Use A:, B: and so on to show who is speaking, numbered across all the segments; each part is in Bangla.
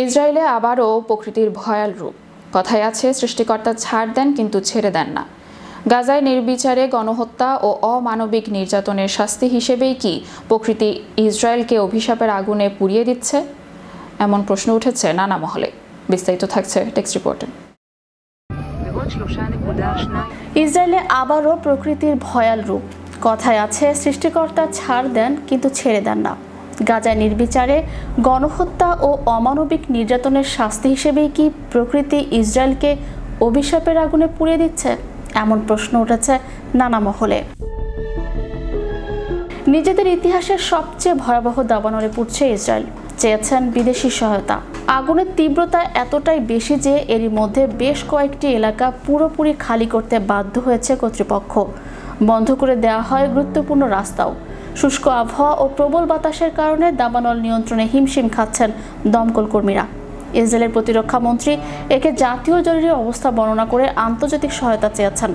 A: ইসরায়েলে আবারও প্রকৃতির ভয়াল রূপ। কথায় আছে, সৃষ্টিকর্তা ছাড় দেন কিন্তু ছেড়ে দেন না। গাজায় নির্বিচারে গণহত্যা ও অমানবিক নির্যাতনের শাস্তি হিসেবেই কি প্রকৃতি ইসরায়েলকে অভিশাপের আগুনে পুড়িয়ে দিচ্ছে? এমন প্রশ্ন উঠেছে নানা মহলে। বিস্তারিত থাকছে টেক্সট রিপোর্টে।
B: ইসরায়েলে আবারও প্রকৃতির ভয়াল রূপ। কথায় আছে, সৃষ্টিকর্তা ছাড় দেন কিন্তু ছেড়ে দেন না। গাজায় নির্বিচারে গণহত্যা ও অমানবিক নির্যাতনের শাস্তি হিসেবেই কি প্রকৃতি ইসরায়েলকে অভিশাপের আগুনে পুড়িয়ে দিচ্ছে? এমন প্রশ্ন উঠেছে নানা মহলে। নিজেদের ইতিহাসের সবচেয়ে ভয়াবহ দাবানলে পুড়ছে ইসরায়েল। চেয়েছেন বিদেশি সহায়তা। আগুনের তীব্রতা এতটাই বেশি যে এরই মধ্যে বেশ কয়েকটি এলাকা পুরোপুরি খালি করতে বাধ্য হয়েছে কর্তৃপক্ষ। বন্ধ করে দেওয়া হয় গুরুত্বপূর্ণ রাস্তাও। শুষ্ক আবহাওয়া ও প্রবল বাতাসের কারণে দাবানল নিয়ন্ত্রণে হিমশিম খাচ্ছেন দমকল কর্মীরা। ইসরায়েলের প্রতিরক্ষা মন্ত্রী একে জাতীয় জরুরি অবস্থা বর্ণনা করে আন্তর্জাতিক সহায়তা চেয়েছেন।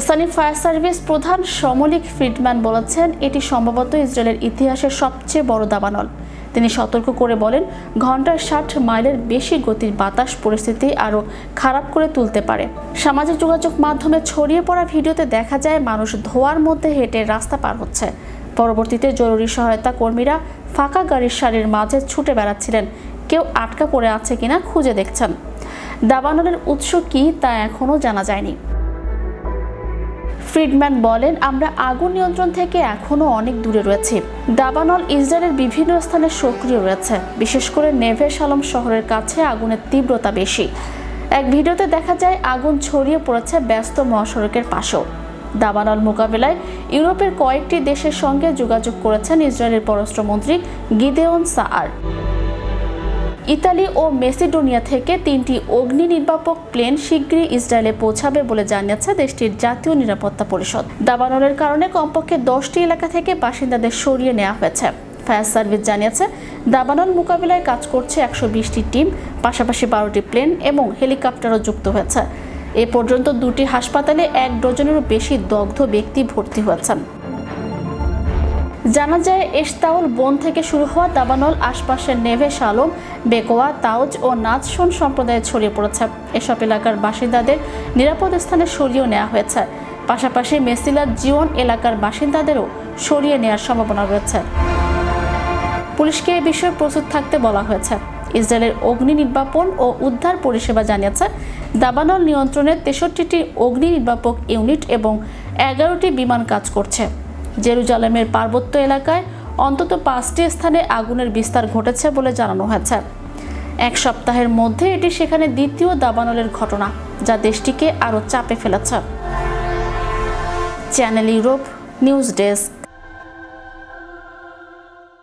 B: স্থানীয় ফায়ার সার্ভিস প্রধান সমলিক ফ্রিডম্যান বলেছেন, এটি সম্ভবত ইসরায়েলের ইতিহাসের সবচেয়ে বড় দাবানল। তিনি সতর্ক করে বলেন, ঘন্টায় 60 মাইলের বেশি গতির বাতাস পরিস্থিতি আরও খারাপ করে তুলতে পারে। সামাজিক যোগাযোগ মাধ্যমে ছড়িয়ে পড়া ভিডিওতে দেখা যায় মানুষ ধোঁয়ার মধ্যে হেঁটে রাস্তা পার হচ্ছে। পরবর্তীতে জরুরি সহায়তা কর্মীরা ফাঁকা গাড়ির সারির মাঝে ছুটে বেড়াচ্ছিলেন, কেউ আটকা পড়ে আছে কিনা খুঁজে দেখছেন। দাবানলের উৎস কি তা এখনও জানা যায়নি। ফ্রিডম্যান বলেন, আমরা আগুন নিয়ন্ত্রণ থেকে এখনও অনেক দূরে রয়েছি। দাবানল ইসরায়েলের বিভিন্ন স্থানে সক্রিয় রয়েছে, বিশেষ করে নেভে শালম শহরের কাছে আগুনের তীব্রতা বেশি। এক ভিডিওতে দেখা যায় আগুন ছড়িয়ে পড়েছে ব্যস্ত মহাসড়কের পাশেও। দাবানল মোকাবেলায় ইউরোপের কয়েকটি দেশের সঙ্গে যোগাযোগ করেছেন ইসরায়েলের পররাষ্ট্রমন্ত্রী গিদেওন সাআর। ইতালি ও মেসিডোনিয়া থেকে 3টি অগ্নি নির্বাপক প্লেন শীঘ্রই ইসরায়েলে পৌঁছাবে বলে জানিয়েছে দেশটির জাতীয় নিরাপত্তা পরিষদ। দাবানলের কারণে কমপক্ষে 10টি এলাকা থেকে বাসিন্দাদের সরিয়ে নেওয়া হয়েছে। ফায়ার সার্ভিস জানিয়েছে, দাবানল মোকাবিলায় কাজ করছে 120টি টিম, পাশাপাশি 12টি প্লেন এবং হেলিকপ্টারও যুক্ত হয়েছে। এ পর্যন্ত 2টি হাসপাতালে 1 ডজনেরও বেশি দগ্ধ ব্যক্তি ভর্তি হয়েছেন। জানা যায়, এশতাওল বন থেকে শুরু হওয়া দাবানল আশপাশের নেভে শালম, বেকোয়া, তাউজ ও নাজশন সম্প্রদায়ে ছড়িয়ে পড়েছে। এসব এলাকার বাসিন্দাদের নিরাপদ স্থানে সরিয়ে নেওয়া হয়েছে। পাশাপাশি মেসিলা জিওন এলাকার বাসিন্দাদেরও সরিয়ে নেওয়ার সম্ভাবনা রয়েছে। পুলিশকে এ বিষয়ে প্রস্তুত থাকতে বলা হয়েছে। ইসরায়েলের অগ্নি নির্বাপন ও উদ্ধার পরিষেবা জানিয়েছে, দাবানল নিয়ন্ত্রণে 63টি অগ্নি নির্বাপক ইউনিট এবং 11টি বিমান কাজ করছে। জেরুজালেমের পার্বত্য এলাকায় অন্তত 5টি স্থানে আগুনের বিস্তার ঘটেছে বলে জানানো হয়েছে। 1 সপ্তাহের মধ্যে এটি সেখানে দ্বিতীয় দাবানলের ঘটনা, যা দেশটিকে আরও চাপে ফেলেছে। Channel Europe news desk.